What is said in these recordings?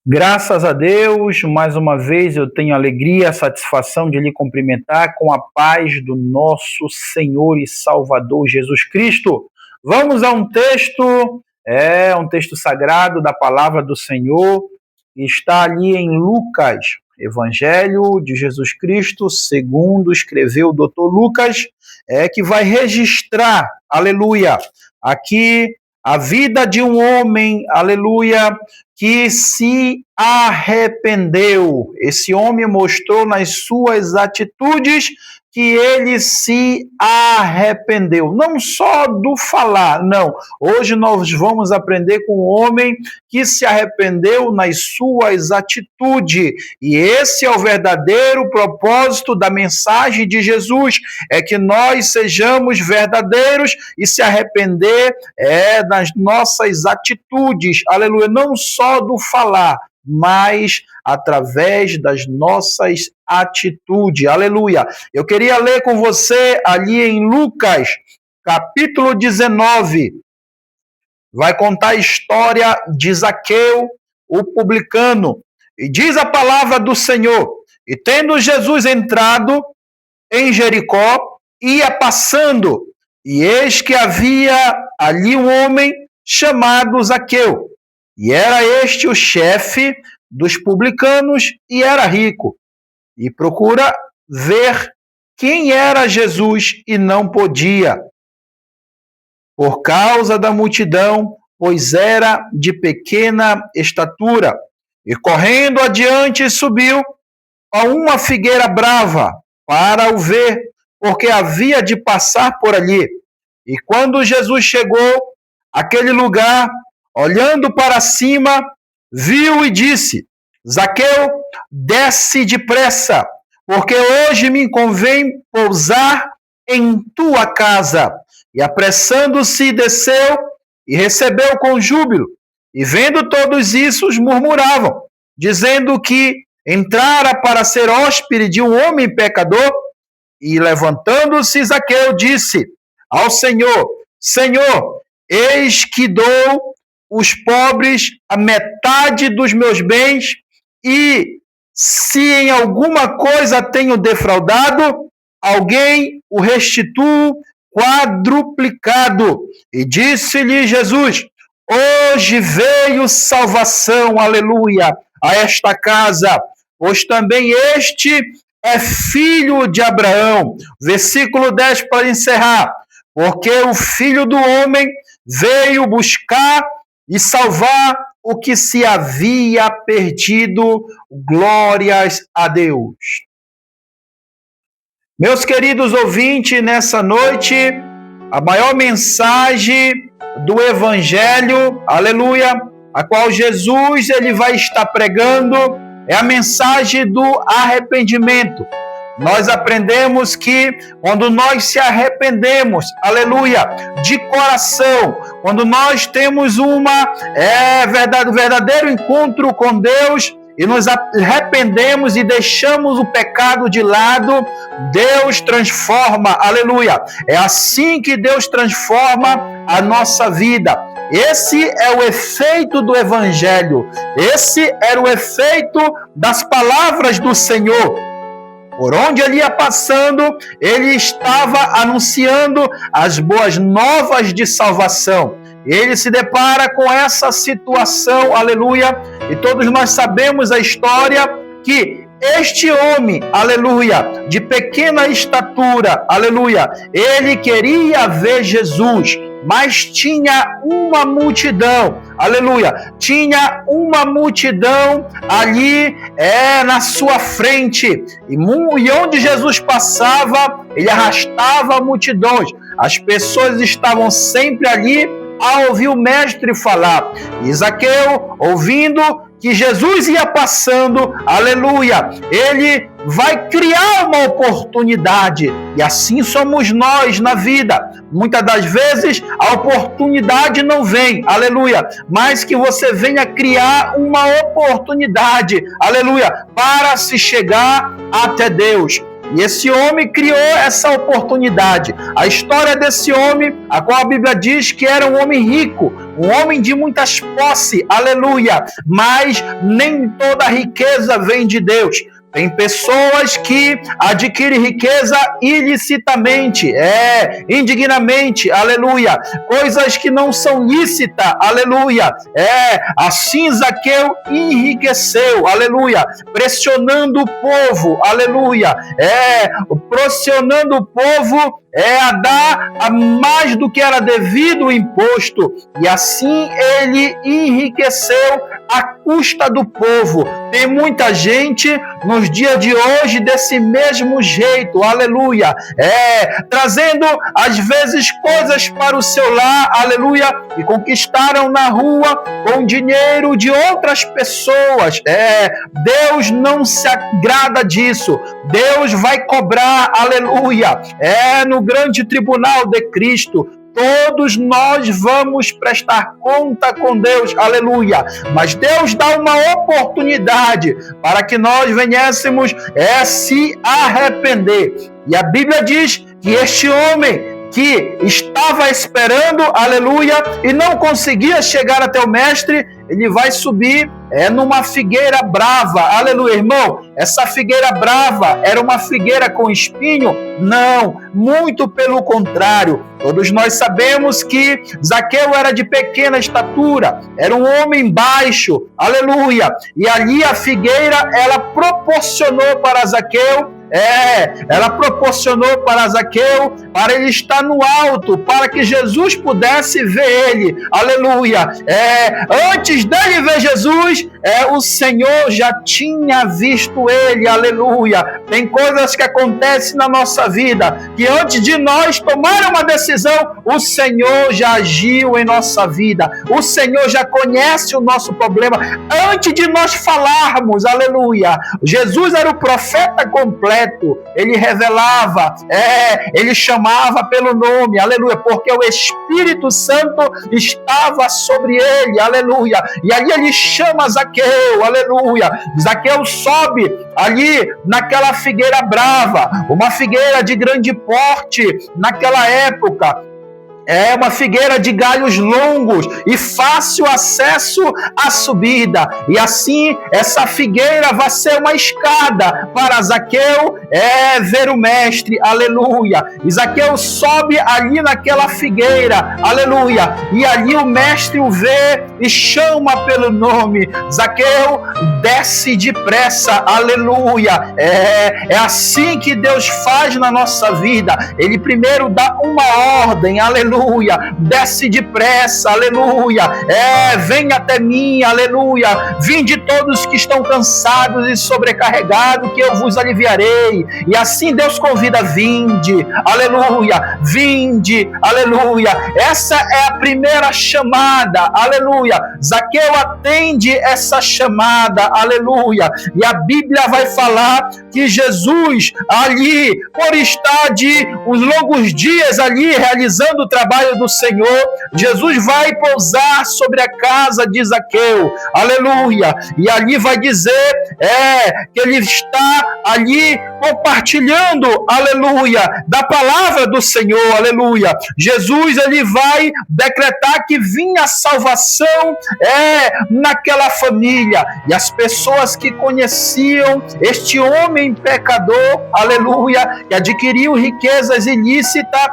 Graças a Deus, mais uma vez eu tenho a alegria e a satisfação de lhe cumprimentar com a paz do nosso Senhor e Salvador Jesus Cristo. Vamos a um texto sagrado da palavra do Senhor, que está ali em Lucas, Evangelho de Jesus Cristo, segundo escreveu o doutor Lucas, que vai registrar, aleluia, aqui a vida de um homem, aleluia, que se arrependeu. Esse homem mostrou nas suas atitudes que ele se arrependeu. Não só do falar, não. Hoje nós vamos aprender com um homem que se arrependeu nas suas atitudes. E esse é o verdadeiro propósito da mensagem de Jesus, é que nós sejamos verdadeiros e se arrepender das nossas atitudes. Aleluia, não só do falar, mas através das nossas atitudes. Aleluia. Eu queria ler com você ali em Lucas, capítulo 19. Vai contar a história de Zaqueu, o publicano. E diz a palavra do Senhor: e tendo Jesus entrado em Jericó, ia passando, e eis que havia ali um homem chamado Zaqueu. E era este o chefe dos publicanos e era rico. E procura ver quem era Jesus e não podia, por causa da multidão, pois era de pequena estatura. E correndo adiante subiu a uma figueira brava para o ver, porque havia de passar por ali. E quando Jesus chegou àquele lugar, olhando para cima, viu e disse: Zaqueu, desce depressa, porque hoje me convém pousar em tua casa. E apressando-se, desceu e recebeu com júbilo. E vendo todos isso, murmuravam, dizendo que entrara para ser hóspede de um homem pecador. E levantando-se, Zaqueu disse ao Senhor: Senhor, eis que dou os pobres a metade dos meus bens, e se em alguma coisa tenho defraudado alguém, o restituo quadruplicado. E disse-lhe Jesus: hoje veio salvação, aleluia, a esta casa, pois também este é filho de Abraão. Versículo 10 para encerrar. Porque o Filho do Homem veio buscar e salvar o que se havia perdido. Glórias a Deus. Meus queridos ouvintes, nessa noite, a maior mensagem do Evangelho, aleluia, a qual Jesus ele vai estar pregando, é a mensagem do arrependimento. Nós aprendemos que quando nós se arrependemos, aleluia, de coração, quando nós temos verdadeiro encontro com Deus e nos arrependemos e deixamos o pecado de lado, Deus transforma, aleluia. É assim que Deus transforma a nossa vida. Esse é o efeito do Evangelho. Esse era o efeito das palavras do Senhor. Por onde ele ia passando, ele estava anunciando as boas novas de salvação. Ele se depara com essa situação, aleluia, e todos nós sabemos a história que este homem, aleluia, de pequena estatura, aleluia, ele queria ver Jesus, mas tinha uma multidão, aleluia, tinha uma multidão ali na sua frente, e onde Jesus passava, ele arrastava multidões, as pessoas estavam sempre ali a ouvir o mestre falar. E Zaqueu, ouvindo que Jesus ia passando, aleluia, ele vai criar uma oportunidade, e assim somos nós na vida. Muitas das vezes a oportunidade não vem, aleluia, mas que você venha criar uma oportunidade, aleluia, para se chegar até Deus. E esse homem criou essa oportunidade. A história desse homem, a qual a Bíblia diz que era um homem rico, um homem de muitas posses, aleluia, mas nem toda riqueza vem de Deus. Tem pessoas que adquirem riqueza ilicitamente, indignamente, aleluia. Coisas que não são lícitas, aleluia. Assim Zaqueu enriqueceu, aleluia. Pressionando o povo, aleluia. Pressionando o povo a dar a mais do que era devido o imposto. E assim ele enriqueceu à custa do povo. Tem muita gente nos dias de hoje desse mesmo jeito, aleluia, trazendo às vezes coisas para o seu lar, aleluia, e conquistaram na rua com dinheiro de outras pessoas. Deus não se agrada disso. Deus vai cobrar, aleluia, no grande tribunal de Cristo. Todos nós vamos prestar conta com Deus, aleluia. Mas Deus dá uma oportunidade para que nós venhamos se arrepender. E a Bíblia diz que este homem que estava esperando, aleluia, e não conseguia chegar até o mestre, ele vai subir numa figueira brava, aleluia, irmão. Essa figueira brava era uma figueira com espinho? Não, muito pelo contrário. Todos nós sabemos que Zaqueu era de pequena estatura, era um homem baixo, aleluia, e ali a figueira, ela proporcionou para Zaqueu, ela proporcionou para Zaqueu, para ele estar no alto, para que Jesus pudesse ver ele, aleluia. Antes dele ver Jesus, o Senhor já tinha visto ele, aleluia. Tem coisas que acontecem na nossa vida, que antes de nós tomar uma decisão, o Senhor já agiu em nossa vida, o Senhor já conhece o nosso problema, antes de nós falarmos, aleluia. Jesus era o profeta completo, ele revelava, ele chamava pelo nome, aleluia, porque o Espírito Santo estava sobre ele, aleluia, e ali ele chama Zaqueu, aleluia. Zaqueu sobe ali naquela figueira brava, uma figueira de grande porte naquela época. Uma figueira de galhos longos e fácil acesso à subida. E assim, essa figueira vai ser uma escada para Zaqueu ver o mestre, aleluia. E Zaqueu sobe ali naquela figueira, aleluia. E ali o mestre o vê e chama pelo nome. Zaqueu desce depressa, aleluia. É assim que Deus faz na nossa vida. Ele primeiro dá uma ordem, aleluia. Desce depressa, aleluia. Vem até mim, aleluia. Vinde todos que estão cansados e sobrecarregados, que eu vos aliviarei. E assim Deus convida: vinde, aleluia. Vinde, aleluia. Essa é a primeira chamada, aleluia. Zaqueu atende essa chamada, aleluia. E a Bíblia vai falar que Jesus ali, por estar de uns longos dias ali realizando o trabalho do Senhor, Jesus vai pousar sobre a casa de Zaqueu, aleluia, e ali vai dizer que ele está ali compartilhando, aleluia, da palavra do Senhor, aleluia. Jesus, ele vai decretar que vinha a salvação naquela família, e as pessoas que conheciam este homem pecador, aleluia, que adquiriu riquezas ilícitas,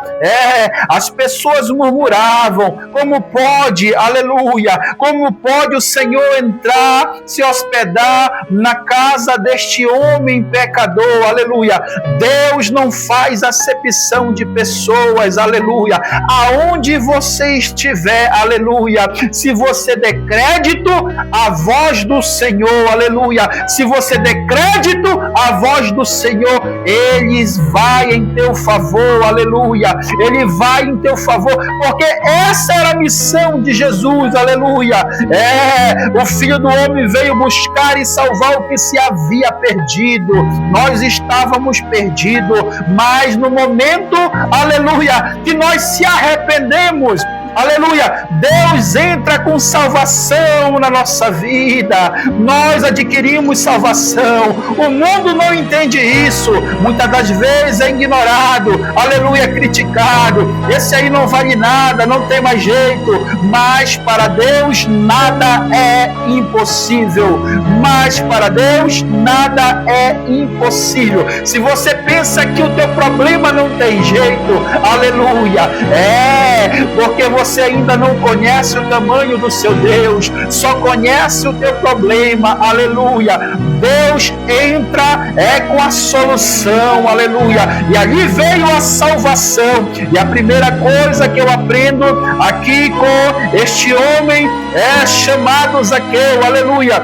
as pessoas murmuravam: como pode, aleluia, como pode o Senhor entrar, se hospedar na casa deste homem pecador, aleluia. Deus não faz acepção de pessoas, aleluia. Aonde você estiver, aleluia, se você der crédito à voz do Senhor, aleluia, se você der crédito à voz do Senhor, Ele vai em teu favor, aleluia, Ele vai em teu favor, porque essa era a missão de Jesus, aleluia. O Filho do Homem veio buscar e salvar o que se havia perdido. Nós estávamos perdidos, mas no momento, aleluia, que nós se arrependemos, aleluia, Deus entra com salvação na nossa vida, nós adquirimos salvação, o mundo não entende isso, muitas das vezes é ignorado, aleluia, criticado, esse aí não vale nada, não tem mais jeito, mas para Deus nada é impossível, mas para Deus nada é impossível. Se você pensa que o teu problema não tem jeito, aleluia, porque você ainda não conhece o tamanho do seu Deus, só conhece o teu problema, aleluia. Deus entra com a solução, aleluia, e ali veio a salvação. E a primeira coisa que eu aprendo aqui com este homem chamado Zaqueu, aleluia,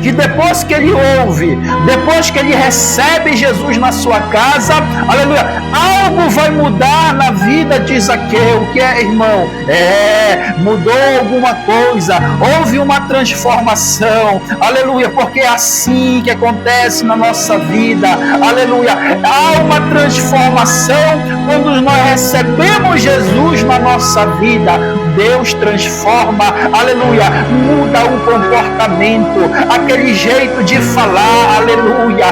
que depois que ele ouve, depois que ele recebe Jesus na sua casa, aleluia, algo vai mudar na vida de Zaqueu. Que irmão? Mudou alguma coisa, houve uma transformação, aleluia, porque é assim que acontece na nossa vida, aleluia, há uma transformação quando nós recebemos Jesus na nossa vida. Deus transforma, aleluia, muda o comportamento, aquele jeito de falar, aleluia,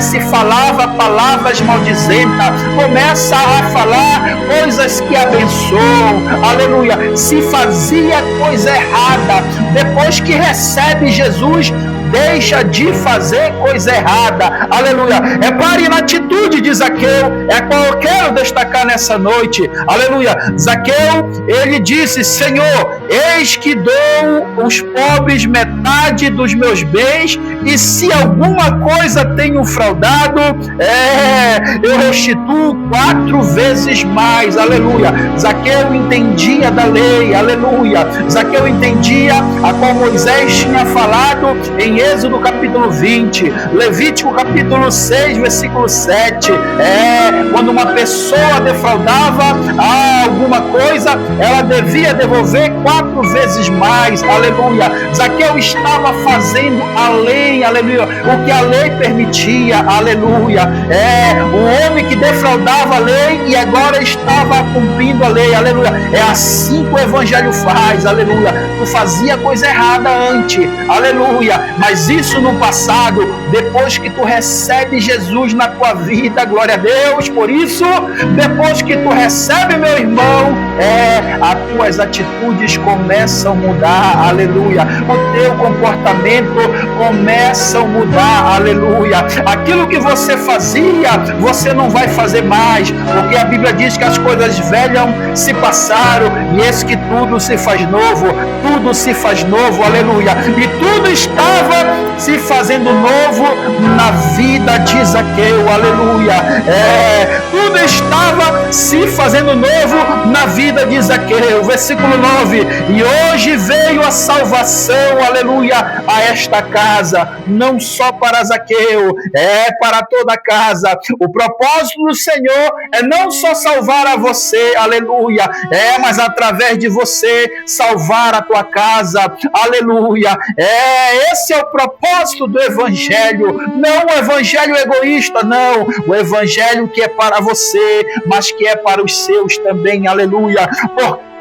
se falava palavras maldizentas, começa a falar coisas que abençoam, aleluia, se fazia coisa errada, depois que recebe Jesus, deixa de fazer coisa errada, aleluia. Repare na atitude de Zaqueu, é a qual eu quero destacar nessa noite, aleluia. Zaqueu, ele disse: Senhor, eis que dou aos pobres metade dos meus bens, e se alguma coisa tenho fraudado, eu restituo 4 vezes mais, aleluia. Zaqueu entendia da lei, aleluia. Zaqueu entendia a qual Moisés tinha falado em Êxodo capítulo 20, Levítico capítulo 6, versículo 7, quando uma pessoa defraudava alguma coisa, ela devia devolver 4 vezes mais, aleluia. Zaqueu estava fazendo a lei, aleluia, o que a lei permitia, aleluia. Um homem que defraudava a lei e agora estava cumprindo a lei, aleluia. É assim que o evangelho faz, aleluia. Tu fazia coisa errada antes, aleluia, mas isso no passado, depois que tu recebe Jesus na tua vida, glória a Deus, por isso, depois que tu recebe, meu irmão, as tuas atitudes começam a mudar, aleluia, o teu comportamento começa a mudar, aleluia, aquilo que você fazia, você não vai fazer mais, porque a Bíblia diz que as coisas velhas se passaram, e eis que tudo se faz novo, aleluia, e tudo estava se fazendo novo na vida de Zaqueu, aleluia, tudo estava se fazendo novo na vida de Zaqueu, versículo 9, e hoje veio a salvação, aleluia, a esta casa, não só para Zaqueu, para toda a casa. O propósito do Senhor é não só salvar a você, aleluia, mas através de você salvar a tua casa, aleluia, esse é o propósito do evangelho, não o evangelho egoísta, não, o evangelho que é para você, mas que é para os seus também, aleluia,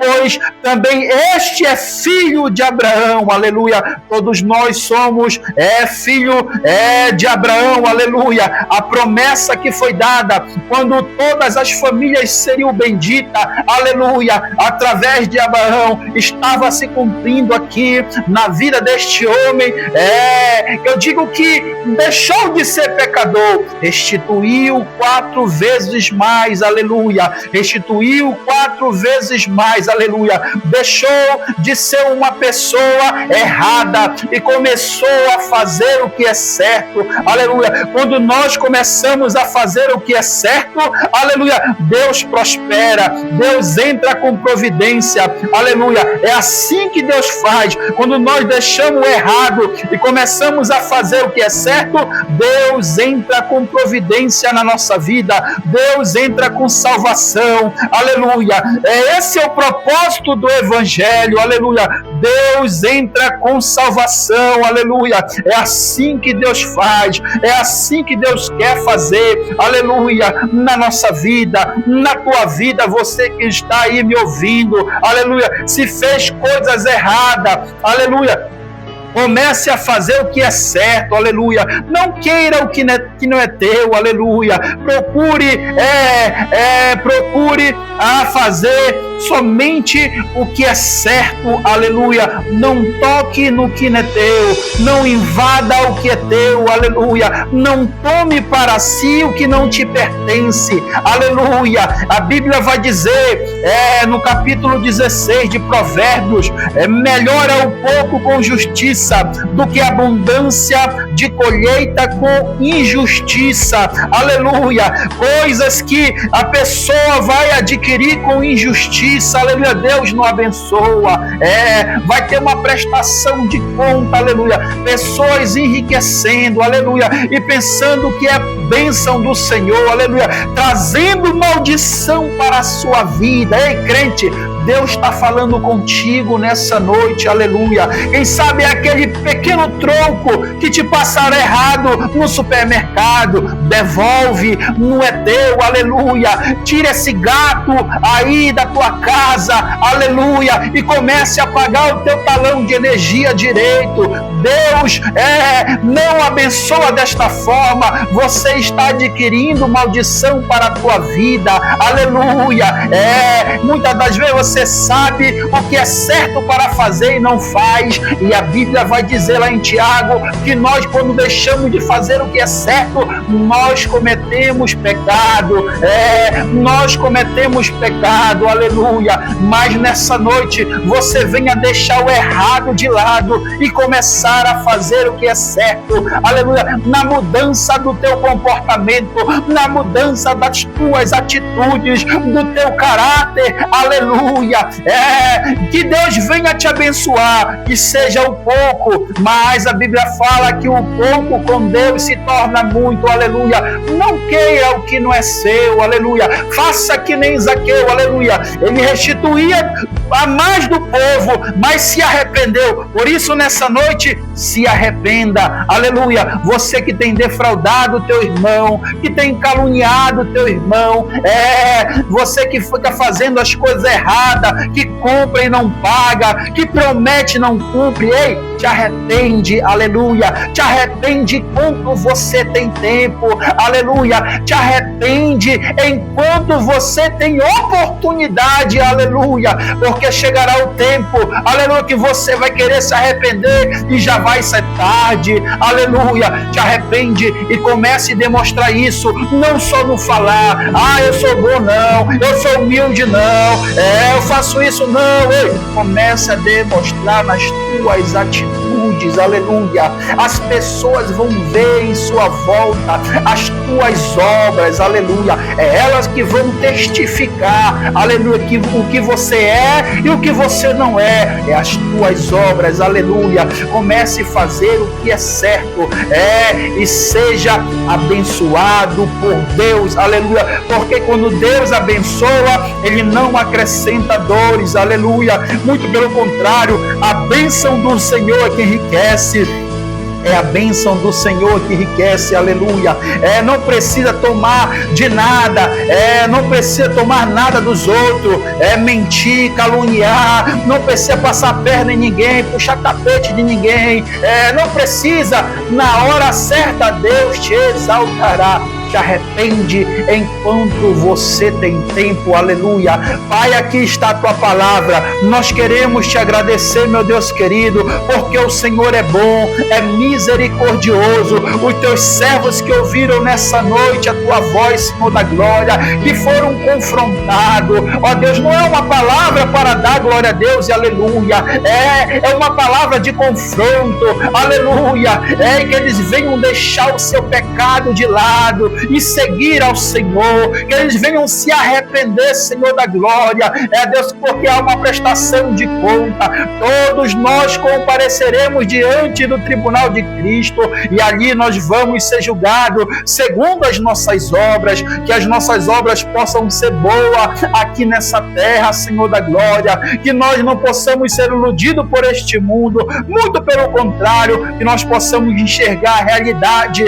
pois também este é filho de Abraão, aleluia, todos nós somos filho de Abraão, aleluia, a promessa que foi dada quando todas as famílias seriam benditas, aleluia, através de Abraão, estava se cumprindo aqui na vida deste homem, eu digo que deixou de ser pecador, restituiu 4 vezes mais, aleluia, restituiu 4 vezes mais, aleluia, deixou de ser uma pessoa errada e começou a fazer o que é certo, aleluia. Quando nós começamos a fazer o que é certo, aleluia, Deus prospera, Deus entra com providência, aleluia. É assim que Deus faz. Quando nós deixamos o errado e começamos a fazer o que é certo, Deus entra com providência na nossa vida, Deus entra com salvação, aleluia. Esse é o propósito propósito do Evangelho, aleluia. Deus entra com salvação, aleluia. É assim que Deus faz, é assim que Deus quer fazer, aleluia, na nossa vida, na tua vida, você que está aí me ouvindo, aleluia, se fez coisas erradas, aleluia, comece a fazer o que é certo, aleluia. Não queira o que não é teu, aleluia. Procure a fazer somente o que é certo, aleluia. Não toque no que não é teu, não invada o que é teu, aleluia. Não tome para si o que não te pertence, aleluia. A Bíblia vai dizer, no capítulo 16 de Provérbios, melhor é o pouco com justiça do que a abundância de colheita com injustiça, aleluia. Coisas que a pessoa vai adquirir com injustiça, aleluia, Deus não abençoa, vai ter uma prestação de conta, aleluia, pessoas enriquecendo, aleluia, e pensando que é bênção do Senhor, aleluia, trazendo maldição para a sua vida. Ei, crente, Deus está falando contigo nessa noite, aleluia. Quem sabe é aquele pequeno troco que te passaram errado no supermercado, devolve, não é teu, aleluia. Tira esse gato aí da tua casa, aleluia, e comece a pagar o teu talão de energia direito. Deus não abençoa desta forma, você está adquirindo maldição para a tua vida, aleluia. Muitas das vezes você sabe o que é certo para fazer e não faz, e a Bíblia vai dizer lá em Tiago que nós, quando deixamos de fazer o que é certo, nós cometemos pecado, aleluia. Mas nessa noite você venha deixar o errado de lado e começar a fazer o que é certo, aleluia, na mudança do teu comportamento, na mudança das tuas atitudes, do teu caráter, aleluia. Que Deus venha te abençoar, que seja o pouco, mas a Bíblia fala que o pouco com Deus se torna muito, aleluia. Não queira o que não é seu, aleluia. Faça que nem Zaqueu, aleluia. Ele restituía a mais do povo, mas se arrependeu. Por isso, nessa noite, se arrependa, aleluia. Você que tem defraudado o teu irmão, que tem caluniado o teu irmão, você que fica fazendo as coisas erradas, que compra e não paga, que promete e não cumpre, ei, te arrepende, aleluia. Te arrepende enquanto você tem tempo, aleluia. Te arrepende enquanto você tem oportunidade, aleluia. Porque chegará o tempo, aleluia, que você vai querer se arrepender e já vai ser tarde, aleluia. Te arrepende e comece a demonstrar isso, não só no falar, eu sou bom não, eu sou humilde não, eu faço isso não. Ei, comece a demonstrar nas tuas atitudes, aleluia. As pessoas vão ver em sua volta as tuas obras, aleluia. É elas que vão testificar, aleluia, que o que você é e o que você não é as tuas obras, aleluia. Comece a fazer o que é certo, e seja abençoado por Deus, aleluia. Porque quando Deus abençoa, Ele não acrescenta dores, aleluia. Muito pelo contrário, a bênção do Senhor é que enriquece. É a bênção do Senhor que enriquece, aleluia. Não precisa tomar de nada, não precisa tomar nada dos outros, mentir, caluniar, não precisa passar a perna em ninguém, puxar tapete de ninguém, não precisa. Na hora certa Deus te exaltará. Te arrepende enquanto você tem tempo, aleluia. Pai, aqui está a tua palavra, nós queremos te agradecer, meu Deus querido, porque o Senhor é bom, é misericordioso. Os teus servos que ouviram nessa noite a tua voz, Senhor da glória, que foram confrontados, ó Deus, não é uma palavra para dar glória a Deus e aleluia, é uma palavra de confronto, aleluia, que eles venham deixar o seu pecado de lado e seguir ao Senhor, que eles venham se arrepender arrepender, Senhor da glória, Deus, porque há uma prestação de conta. Todos nós compareceremos diante do tribunal de Cristo e ali nós vamos ser julgados segundo as nossas obras, que as nossas obras possam ser boas aqui nessa terra, Senhor da glória, que nós não possamos ser iludidos por este mundo, muito pelo contrário, que nós possamos enxergar a realidade,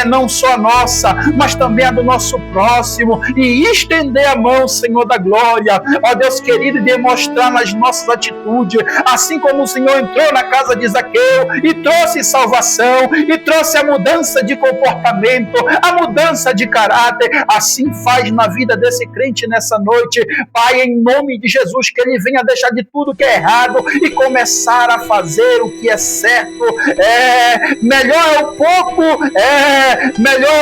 não só a nossa, mas também a do nosso próximo, e estender a mão, Senhor da glória, ó Deus querido, e demonstrar nas nossas atitudes, assim como o Senhor entrou na casa de Zaqueu e trouxe salvação, e trouxe a mudança de comportamento, a mudança de caráter, assim faz na vida desse crente nessa noite, Pai, em nome de Jesus, que ele venha deixar de tudo que é errado e começar a fazer o que é certo. Melhor é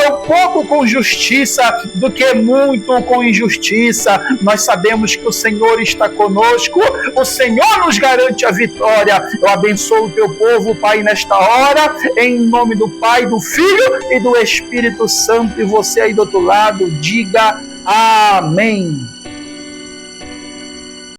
o pouco com justiça do que muito com injustiça. Nós sabemos que o Senhor está conosco, o Senhor nos garante a vitória. Eu abençoo o teu povo, Pai, nesta hora, em nome do Pai, do Filho e do Espírito Santo. E você aí do outro lado, diga amém.